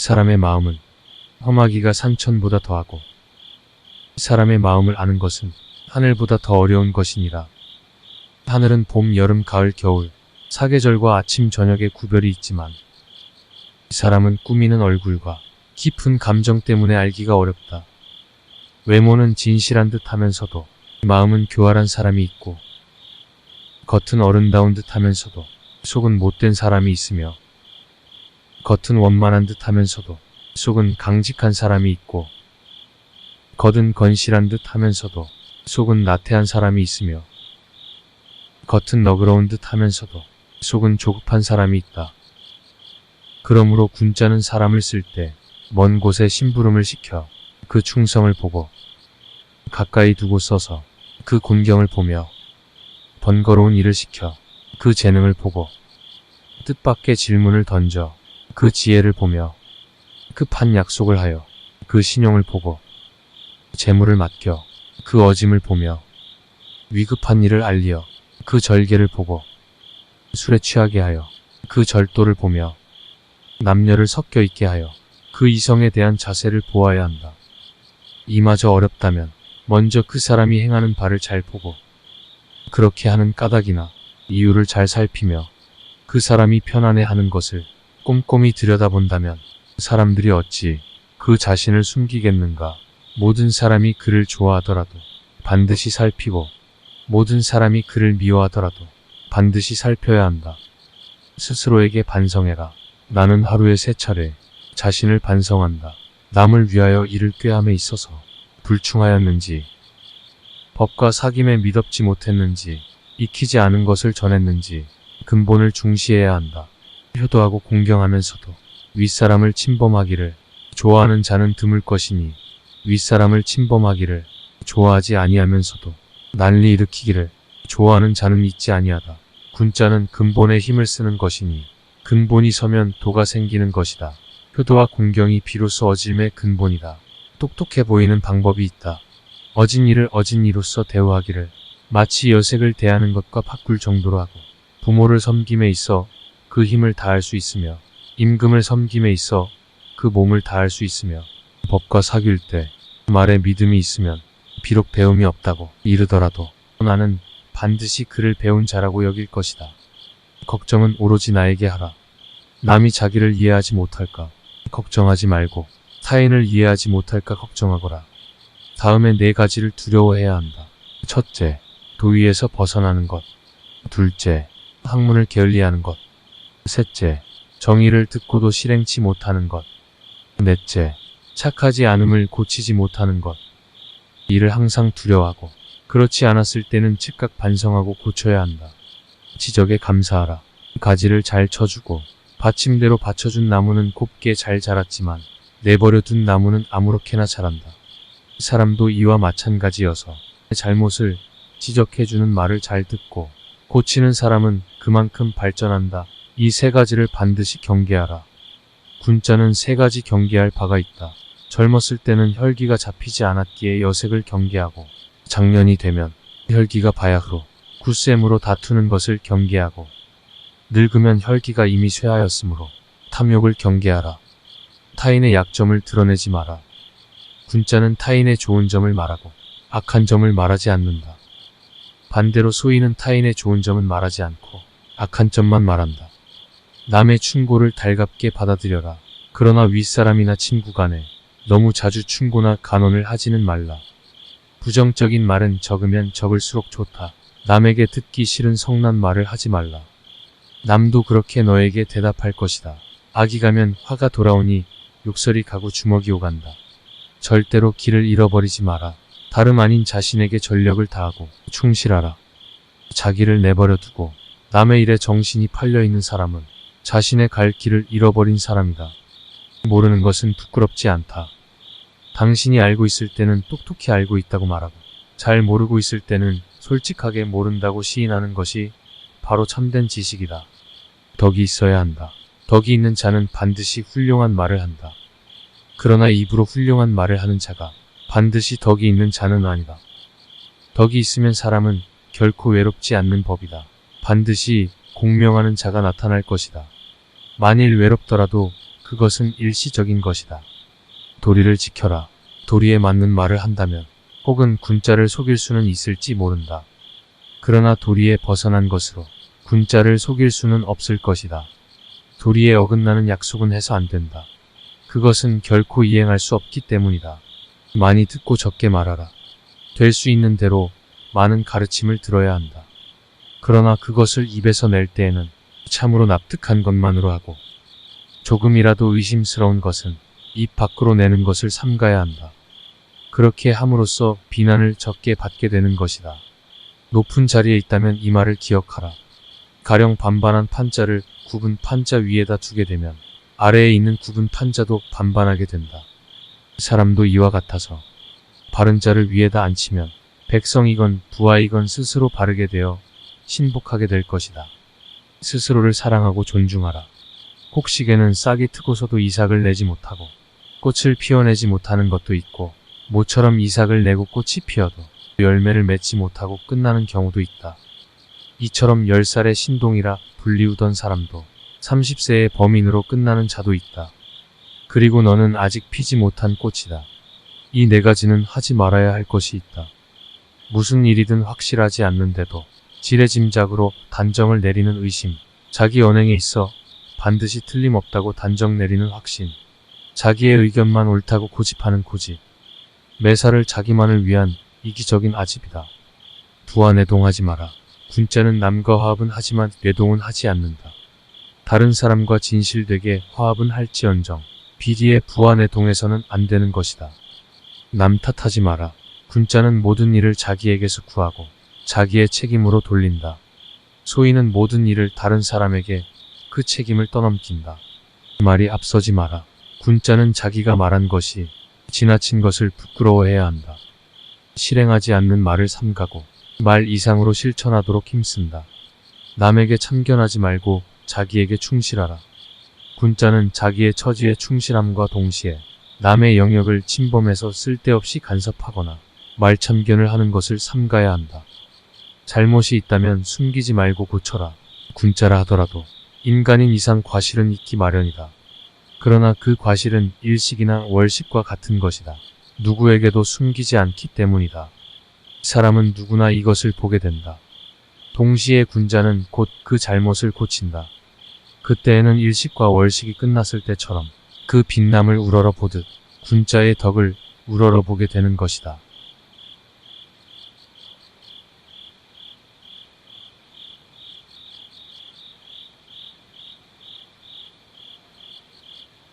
사람의 마음은 험하기가 산천보다 더하고 사람의 마음을 아는 것은 하늘보다 더 어려운 것이니라. 하늘은 봄, 여름, 가을, 겨울, 사계절과 아침, 저녁의 구별이 있지만 사람은 꾸미는 얼굴과 깊은 감정 때문에 알기가 어렵다. 외모는 진실한 듯 하면서도 마음은 교활한 사람이 있고 겉은 어른다운 듯 하면서도 속은 못된 사람이 있으며 겉은 원만한 듯 하면서도 속은 강직한 사람이 있고 겉은 건실한 듯 하면서도 속은 나태한 사람이 있으며 겉은 너그러운 듯 하면서도 속은 조급한 사람이 있다. 그러므로 군자는 사람을 쓸 때 먼 곳에 심부름을 시켜 그 충성을 보고 가까이 두고 써서 그 곤경을 보며 번거로운 일을 시켜 그 재능을 보고 뜻밖의 질문을 던져 그 지혜를 보며 급한 약속을 하여 그 신용을 보고 재물을 맡겨 그 어짐을 보며 위급한 일을 알리어 그 절개를 보고 술에 취하게 하여 그 절도를 보며 남녀를 섞여 있게 하여 그 이성에 대한 자세를 보아야 한다. 이마저 어렵다면 먼저 그 사람이 행하는 바를 잘 보고 그렇게 하는 까닭이나 이유를 잘 살피며 그 사람이 편안해하는 것을 꼼꼼히 들여다본다면 사람들이 어찌 그 자신을 숨기겠는가. 모든 사람이 그를 좋아하더라도 반드시 살피고 모든 사람이 그를 미워하더라도 반드시 살펴야 한다. 스스로에게 반성해라. 나는 하루에 3차례 자신을 반성한다. 남을 위하여 일을 꾀함에 있어서 불충하였는지, 법과 사귐에 미덥지 못했는지, 익히지 않은 것을 전했는지 근본을 중시해야 한다. 효도하고 공경하면서도 윗사람을 침범하기를 좋아하는 자는 드물 것이니 윗사람을 침범하기를 좋아하지 아니하면서도 난리 일으키기를 좋아하는 자는 있지 아니하다. 군자는 근본에 힘을 쓰는 것이니 근본이 서면 도가 생기는 것이다. 효도와 공경이 비로소 어짐의 근본이다. 똑똑해 보이는 방법이 있다. 어진 일을 어진 이로써 대우하기를 마치 여색을 대하는 것과 바꿀 정도로 하고 부모를 섬김에 있어 그 힘을 다할 수 있으며 임금을 섬김에 있어 그 몸을 다할 수 있으며 법과 사귈 때 말에 믿음이 있으면 비록 배움이 없다고 이르더라도 나는 반드시 그를 배운 자라고 여길 것이다. 걱정은 오로지 나에게 하라. 남이 자기를 이해하지 못할까 걱정하지 말고 타인을 이해하지 못할까 걱정하거라. 다음에 4가지를 두려워해야 한다. 첫째, 도의에서 벗어나는 것. 둘째, 학문을 게을리하는 것. 셋째, 정의를 듣고도 실행치 못하는 것. 넷째, 착하지 않음을 고치지 못하는 것. 이를 항상 두려워하고 그렇지 않았을 때는 즉각 반성하고 고쳐야 한다. 지적에 감사하라. 가지를 잘 쳐주고 받침대로 받쳐준 나무는 곱게 잘 자랐지만 내버려둔 나무는 아무렇게나 자란다. 사람도 이와 마찬가지여서 잘못을 지적해주는 말을 잘 듣고 고치는 사람은 그만큼 발전한다. 이 3가지를 반드시 경계하라. 군자는 3가지 경계할 바가 있다. 젊었을 때는 혈기가 잡히지 않았기에 여색을 경계하고 장년이 되면 혈기가 바야흐로 굳셈으로 다투는 것을 경계하고 늙으면 혈기가 이미 쇠하였으므로 탐욕을 경계하라. 타인의 약점을 드러내지 마라. 군자는 타인의 좋은 점을 말하고 악한 점을 말하지 않는다. 반대로 소인은 타인의 좋은 점은 말하지 않고 악한 점만 말한다. 남의 충고를 달갑게 받아들여라. 그러나 윗사람이나 친구 간에 너무 자주 충고나 간언을 하지는 말라. 부정적인 말은 적으면 적을수록 좋다. 남에게 듣기 싫은 성난 말을 하지 말라. 남도 그렇게 너에게 대답할 것이다. 악이 가면 화가 돌아오니 욕설이 가고 주먹이 오간다. 절대로 길을 잃어버리지 마라. 다름 아닌 자신에게 전력을 다하고 충실하라. 자기를 내버려 두고 남의 일에 정신이 팔려있는 사람은 자신의 갈 길을 잃어버린 사람이다. 모르는 것은 부끄럽지 않다. 당신이 알고 있을 때는 똑똑히 알고 있다고 말하고 잘 모르고 있을 때는 솔직하게 모른다고 시인하는 것이 바로 참된 지식이다. 덕이 있어야 한다. 덕이 있는 자는 반드시 훌륭한 말을 한다. 그러나 입으로 훌륭한 말을 하는 자가 반드시 덕이 있는 자는 아니다. 덕이 있으면 사람은 결코 외롭지 않는 법이다. 반드시 공명하는 자가 나타날 것이다. 만일 외롭더라도 그것은 일시적인 것이다. 도리를 지켜라. 도리에 맞는 말을 한다면 혹은 군자를 속일 수는 있을지 모른다. 그러나 도리에 벗어난 것으로 군자를 속일 수는 없을 것이다. 도리에 어긋나는 약속은 해서 안 된다. 그것은 결코 이행할 수 없기 때문이다. 많이 듣고 적게 말하라. 될 수 있는 대로 많은 가르침을 들어야 한다. 그러나 그것을 입에서 낼 때에는 참으로 납득한 것만으로 하고 조금이라도 의심스러운 것은 입 밖으로 내는 것을 삼가야 한다. 그렇게 함으로써 비난을 적게 받게 되는 것이다. 높은 자리에 있다면 이 말을 기억하라. 가령 반반한 판자를 굽은 판자 위에다 두게 되면 아래에 있는 굽은 판자도 반반하게 된다. 사람도 이와 같아서 바른 자를 위에다 앉히면 백성이건 부하이건 스스로 바르게 되어 신복하게 될 것이다. 스스로를 사랑하고 존중하라. 곡식에는 싹이 트고서도 이삭을 내지 못하고 꽃을 피워내지 못하는 것도 있고 모처럼 이삭을 내고 꽃이 피어도 열매를 맺지 못하고 끝나는 경우도 있다. 이처럼 10살의 신동이라 불리우던 사람도 30세의 범인으로 끝나는 자도 있다. 그리고 너는 아직 피지 못한 꽃이다. 이 네 가지는 하지 말아야 할 것이 있다. 무슨 일이든 확실하지 않는데도 지레짐작으로 단정을 내리는 의심, 자기 언행에 있어 반드시 틀림없다고 단정 내리는 확신, 자기의 의견만 옳다고 고집하는 고집, 매사를 자기만을 위한 이기적인 아집이다. 부하내동하지 마라. 군자는 남과 화합은 하지만 내동은 하지 않는다. 다른 사람과 진실되게 화합은 할지언정 비리의 부하내동해서는 안 되는 것이다. 남 탓하지 마라. 군자는 모든 일을 자기에게서 구하고 자기의 책임으로 돌린다. 소인은 모든 일을 다른 사람에게 그 책임을 떠넘긴다. 말이 앞서지 마라. 군자는 자기가 말한 것이 지나친 것을 부끄러워해야 한다. 실행하지 않는 말을 삼가고 말 이상으로 실천하도록 힘쓴다. 남에게 참견하지 말고 자기에게 충실하라. 군자는 자기의 처지에 충실함과 동시에 남의 영역을 침범해서 쓸데없이 간섭하거나 말참견을 하는 것을 삼가야 한다. 잘못이 있다면 숨기지 말고 고쳐라. 군자라 하더라도 인간인 이상 과실은 있기 마련이다. 그러나 그 과실은 일식이나 월식과 같은 것이다. 누구에게도 숨기지 않기 때문이다. 사람은 누구나 이것을 보게 된다. 동시에 군자는 곧 그 잘못을 고친다. 그때에는 일식과 월식이 끝났을 때처럼 그 빛남을 우러러 보듯 군자의 덕을 우러러 보게 되는 것이다.